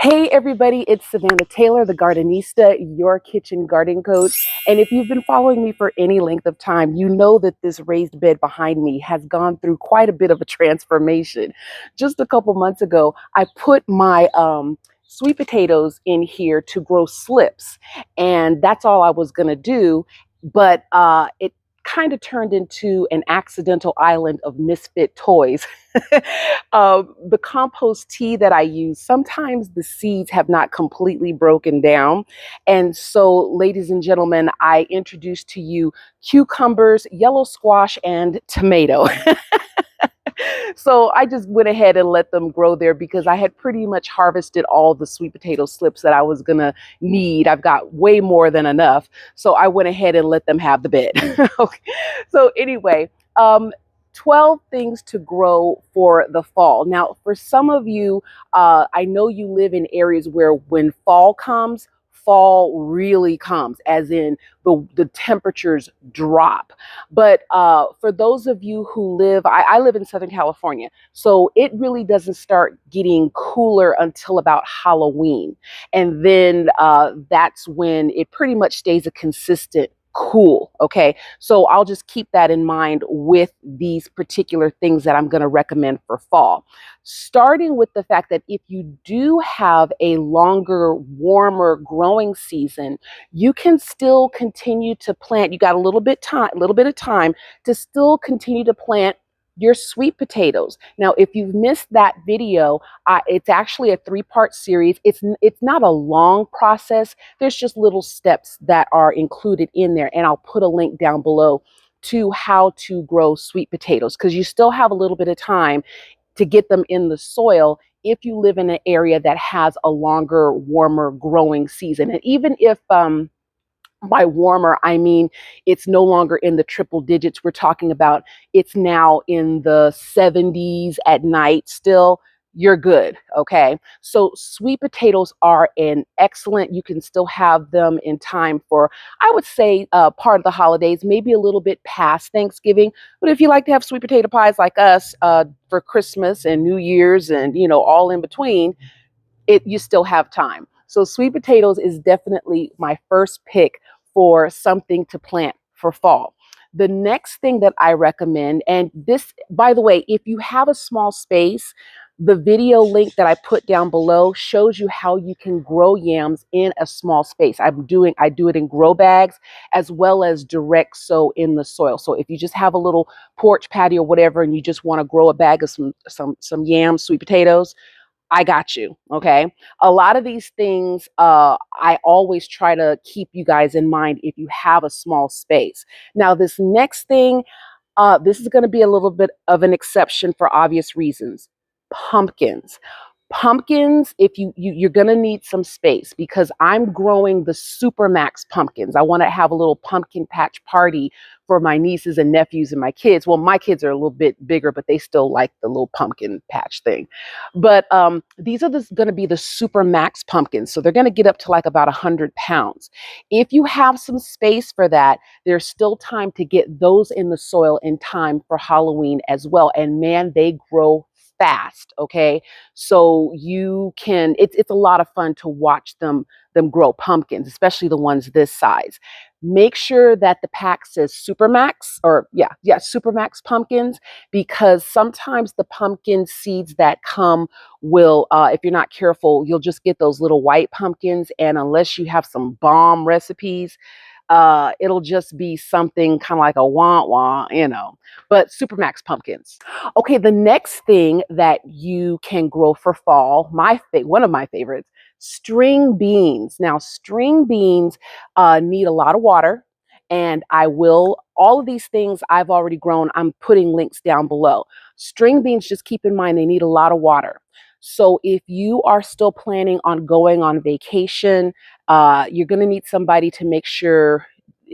Hey everybody, it's Savannah Taylor, the Gardenista, your kitchen garden coach. And if you've been following me for any length of time, you know that this raised bed behind me has gone through quite a bit of a transformation. Just a couple months ago, I put my sweet potatoes in here to grow slips, and that's all I was gonna do. But it kind of turned into an accidental island of misfit toys. The compost tea that I use, sometimes the seeds have not completely broken down. And so, ladies and gentlemen, I introduce to you cucumbers, yellow squash, and tomato. So I just went ahead and let them grow there because I had pretty much harvested all the sweet potato slips that I was going to need. I've got way more than enough. So I went ahead and let them have the bed. Okay. So anyway, 12 things to grow for the fall. Now, for some of you, I know you live in areas where when fall comes, fall really comes, as in the temperatures drop. But for those of you who live, I live in Southern California, so it really doesn't start getting cooler until about Halloween. And then that's when it pretty much stays a consistent cool. Okay. So I'll just keep that in mind with these particular things that I'm going to recommend for fall. Starting with the fact that if you do have a longer, warmer growing season, you can still continue to plant. You got a little bit of time to still continue to plant your sweet potatoes. Now, if you've missed that video, it's actually a 3-part series. It's not a long process. There's just little steps that are included in there, and I'll put a link down below to how to grow sweet potatoes, because you still have a little bit of time to get them in the soil if you live in an area that has a longer, warmer growing season. And even if by warmer, I mean it's no longer in the triple digits. We're talking about it's now in the 70s at night still. You're good. Okay. So sweet potatoes are an excellent, you can still have them in time for, I would say, part of the holidays, maybe a little bit past Thanksgiving. But if you like to have sweet potato pies like us for Christmas and New Year's and, all in between, you still have time. So sweet potatoes is definitely my first pick for something to plant for fall. The next thing that I recommend, and this, by the way, if you have a small space, the video link that I put down below shows you how you can grow yams in a small space. I do it in grow bags as well as direct sow in the soil. So if you just have a little porch, patio, whatever, and you just want to grow a bag of some yams, sweet potatoes, I got you. Okay. A lot of these things, I always try to keep you guys in mind if you have a small space. Now, this next thing, this is going to be a little bit of an exception for obvious reasons. Pumpkins. Pumpkins, if you're going to need some space, because I'm growing the super max pumpkins. I want to have a little pumpkin patch party for my nieces and nephews and my kids. Well, my kids are a little bit bigger, but they still like the little pumpkin patch thing. But these are going to be the super max pumpkins. So they're going to get up to like about 100 pounds. If you have some space for that, there's still time to get those in the soil in time for Halloween as well. And man, they grow fast. Okay. So you can, it's a lot of fun to watch them grow pumpkins, especially the ones this size. Make sure that the pack says Supermax, or Supermax pumpkins, because sometimes the pumpkin seeds that come will, if you're not careful, you'll just get those little white pumpkins. And unless you have some bomb recipes, it'll just be something kind of like a wah, but Supermax pumpkins. Okay, the next thing that you can grow for fall, one of my favorites, string beans. Now, string beans need a lot of water, and all of these things I've already grown. I'm putting links down below. String beans, just keep in mind, they need a lot of water. So if you are still planning on going on vacation, you're going to need somebody to make sure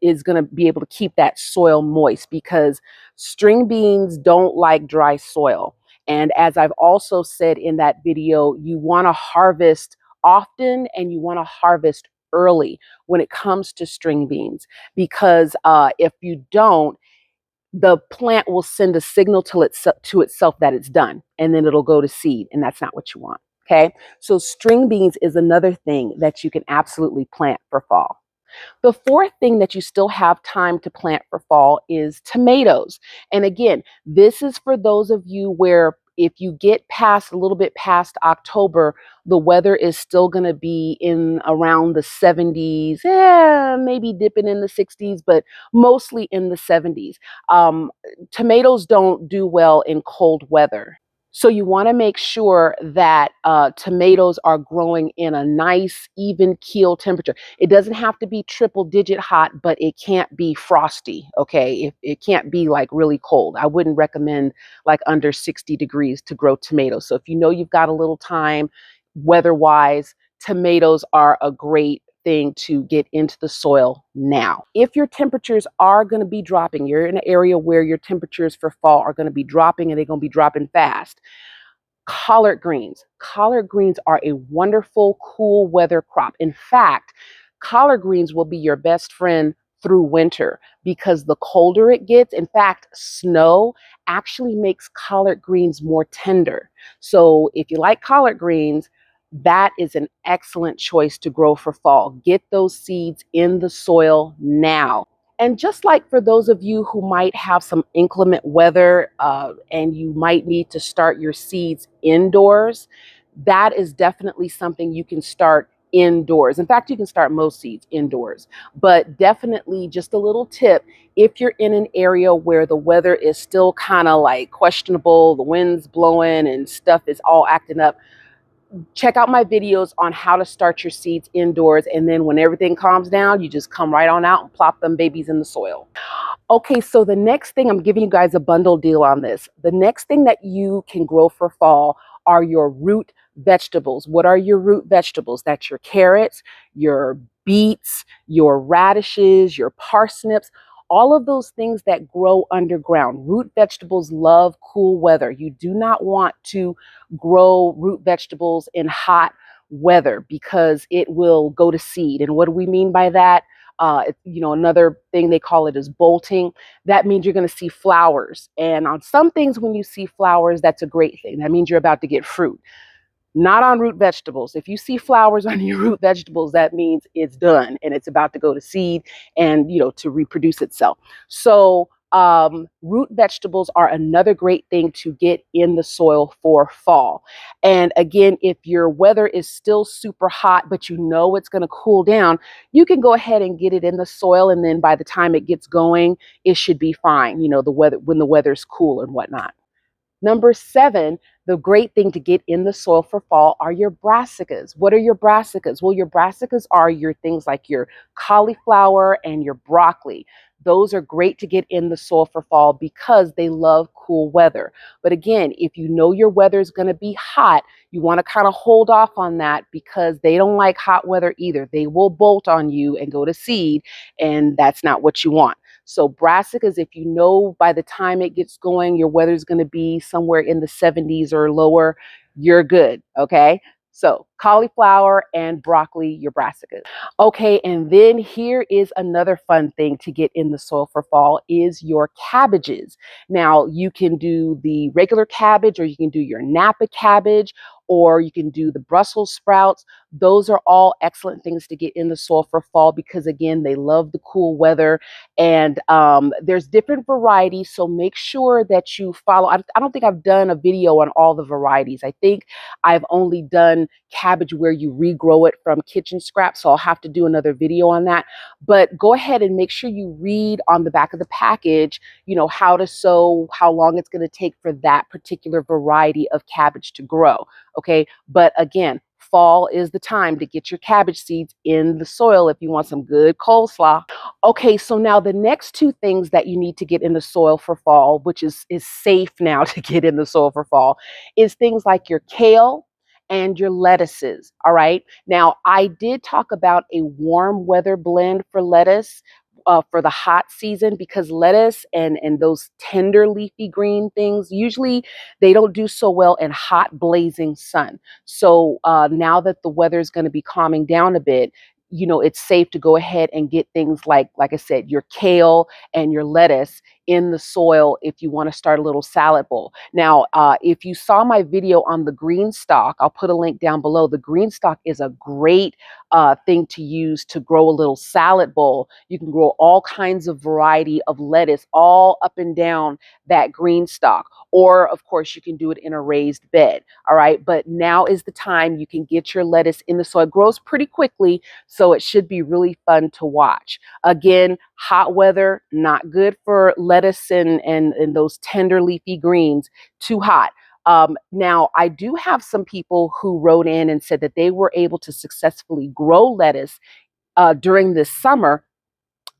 is going to be able to keep that soil moist, because string beans don't like dry soil. And as I've also said in that video, you want to harvest often and you want to harvest early when it comes to string beans, because if you don't, the plant will send a signal to itself that it's done, and then it'll go to seed, and that's not what you want. Okay, so string beans is another thing that you can absolutely plant for fall. The fourth thing that you still have time to plant for fall is tomatoes. And again, this is for those of you where if you get past a little bit past October, the weather is still going to be in around the 70s, maybe dipping in the 60s, but mostly in the 70s. Um, Tomatoes don't do well in cold weather. So you want to make sure that tomatoes are growing in a nice, even keel temperature. It doesn't have to be triple digit hot, but it can't be frosty. Okay, it can't be like really cold. I wouldn't recommend like under 60 degrees to grow tomatoes. So if you know you've got a little time, weather-wise, tomatoes are a great thing to get into the soil now. If your temperatures are going to be dropping, you're in an area where your temperatures for fall are going to be dropping and they're going to be dropping fast. Collard greens. Collard greens are a wonderful cool weather crop. In fact, collard greens will be your best friend through winter because the colder it gets, in fact, snow actually makes collard greens more tender. So if you like collard greens, that is an excellent choice to grow for fall. Get those seeds in the soil now. And just like for those of you who might have some inclement weather and you might need to start your seeds indoors, that is definitely something you can start indoors. In fact, you can start most seeds indoors, but definitely just a little tip. If you're in an area where the weather is still kind of like questionable, the wind's blowing and stuff is all acting up, check out my videos on how to start your seeds indoors. And then when everything calms down, you just come right on out and plop them babies in the soil. Okay, so the next thing, I'm giving you guys a bundle deal on this. The next thing that you can grow for fall are your root vegetables. What are your root vegetables? That's your carrots, your beets, your radishes, your parsnips, all of those things that grow underground. Root vegetables love cool weather. You do not want to grow root vegetables in hot weather because it will go to seed. And what do we mean by that? Another thing they call it is bolting. That means you're going to see flowers. And on some things, when you see flowers, that's a great thing. That means you're about to get fruit. Not on root vegetables. If you see flowers on your root vegetables, that means it's done and it's about to go to seed and, to reproduce itself. So, root vegetables are another great thing to get in the soil for fall. And again, if your weather is still super hot, but you know it's going to cool down, you can go ahead and get it in the soil. And then by the time it gets going, it should be fine. The weather, when the weather's cool and whatnot. Number 7, the great thing to get in the soil for fall are your brassicas. What are your brassicas? Well, your brassicas are your things like your cauliflower and your broccoli. Those are great to get in the soil for fall because they love cool weather. But again, if you know your weather is going to be hot, you want to kind of hold off on that because they don't like hot weather either. They will bolt on you and go to seed, and that's not what you want. So brassicas, if you know by the time it gets going, your weather's going to be somewhere in the 70s or lower, you're good. Okay. So cauliflower and broccoli, your brassicas. Okay, and then here is another fun thing to get in the soil for fall is your cabbages. Now you can do the regular cabbage or you can do your Napa cabbage or you can do the Brussels sprouts. Those are all excellent things to get in the soil for fall because again, they love the cool weather and there's different varieties. So make sure that you follow. I don't think I've done a video on all the varieties. I think I've only done cabbage where you regrow it from kitchen scraps. So I'll have to do another video on that. But go ahead and make sure you read on the back of the package, how to sow, how long it's going to take for that particular variety of cabbage to grow. Okay. But again, fall is the time to get your cabbage seeds in the soil if you want some good coleslaw. Okay, so now the next 2 things that you need to get in the soil for fall, which is safe now to get in the soil for fall, is things like your kale and your lettuces. All right. Now, I did talk about a warm weather blend for lettuce. For the hot season, because lettuce and those tender leafy green things usually they don't do so well in hot blazing sun. So now that the weather is going to be calming down a bit, it's safe to go ahead and get things like I said, your kale and your lettuce in the soil if you want to start a little salad bowl. Now, if you saw my video on the green stalk, I'll put a link down below. The green stalk is a great thing to use to grow a little salad bowl. You can grow all kinds of variety of lettuce all up and down that green stalk. Or, of course, you can do it in a raised bed. All right. But now is the time you can get your lettuce in the soil. It grows pretty quickly, so it should be really fun to watch. Again, hot weather, not good for lettuce and those tender leafy greens, too hot. Now, I do have some people who wrote in and said that they were able to successfully grow lettuce during this summer.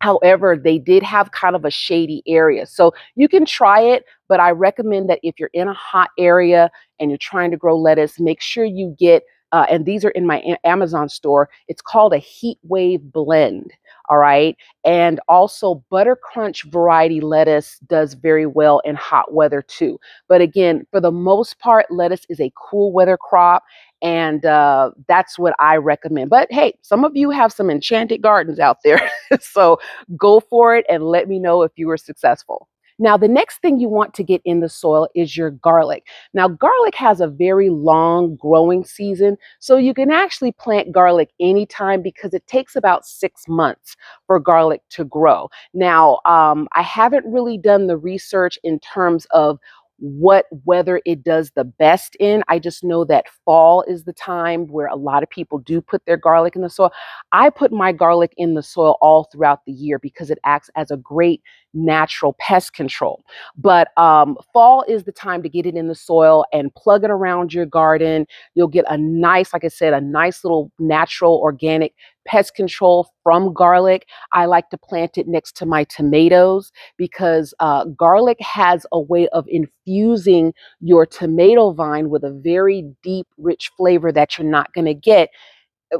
However, they did have kind of a shady area. So you can try it, but I recommend that if you're in a hot area and you're trying to grow lettuce, make sure you get, and these are in my Amazon store, it's called a heat wave blend. All right. And also Butter Crunch variety lettuce does very well in hot weather too. But again, for the most part, lettuce is a cool weather crop. And that's what I recommend. But hey, some of you have some enchanted gardens out there. So go for it and let me know if you were successful. Now, the next thing you want to get in the soil is your garlic. Now, garlic has a very long growing season, so you can actually plant garlic anytime because it takes about 6 months for garlic to grow. Now, I haven't really done the research in terms of what weather it does the best in. I just know that fall is the time where a lot of people do put their garlic in the soil. I put my garlic in the soil all throughout the year because it acts as a great natural pest control. But fall is the time to get it in the soil and plug it around your garden. You'll get a nice, like I said, a nice little natural organic pest control from garlic. I like to plant it next to my tomatoes because garlic has a way of infusing your tomato vine with a very deep, rich flavor that you're not going to get.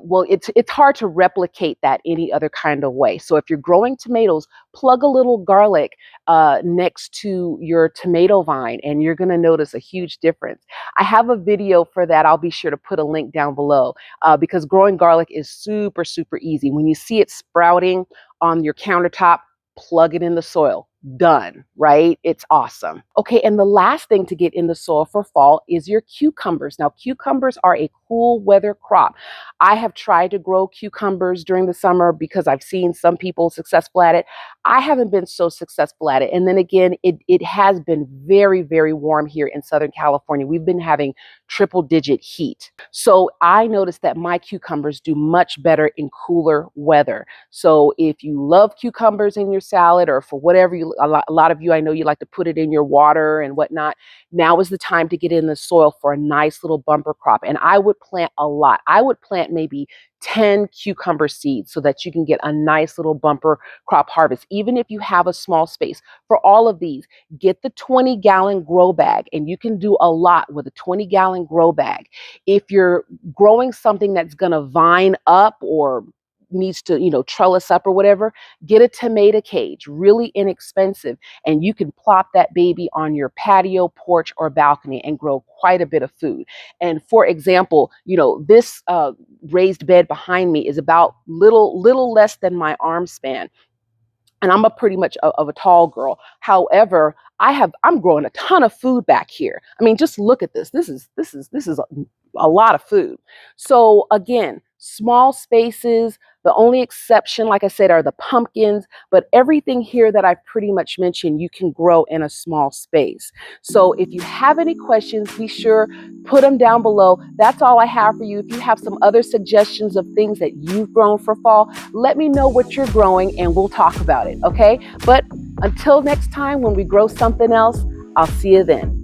Well, it's hard to replicate that any other kind of way. So if you're growing tomatoes, plug a little garlic next to your tomato vine, and you're going to notice a huge difference. I have a video for that. I'll be sure to put a link down below because growing garlic is super, super easy. When you see it sprouting on your countertop, plug it in the soil. Done, right? It's awesome. Okay, and the last thing to get in the soil for fall is your cucumbers. Now, cucumbers are a cool weather crop. I have tried to grow cucumbers during the summer because I've seen some people successful at it. I haven't been so successful at it. And then again, it has been very, very warm here in Southern California. We've been having triple digit heat. So I noticed that my cucumbers do much better in cooler weather. So if you love cucumbers in your salad or for whatever you, a lot of you, I know you like to put it in your water and whatnot. Now is the time to get in the soil for a nice little bumper crop. And I would plant a lot. I would plant maybe 10 cucumber seeds so that you can get a nice little bumper crop harvest, even if you have a small space. For all of these, get the 20-gallon grow bag, and you can do a lot with a 20-gallon grow bag. If you're growing something that's going to vine up or needs to, trellis up or whatever, get a tomato cage, really inexpensive, and you can plop that baby on your patio, porch, or balcony and grow quite a bit of food. And for example, this raised bed behind me is about little less than my arm span. And I'm a pretty much of a tall girl. However, I'm growing a ton of food back here. I mean, just look at this. This is a lot of food. So again, small spaces. The only exception, like I said, are the pumpkins, but everything here that I've pretty much mentioned, you can grow in a small space. So if you have any questions, be sure put them down below. That's all I have for you. If you have some other suggestions of things that you've grown for fall, let me know what you're growing and we'll talk about it. Okay. But until next time, when we grow something else, I'll see you then.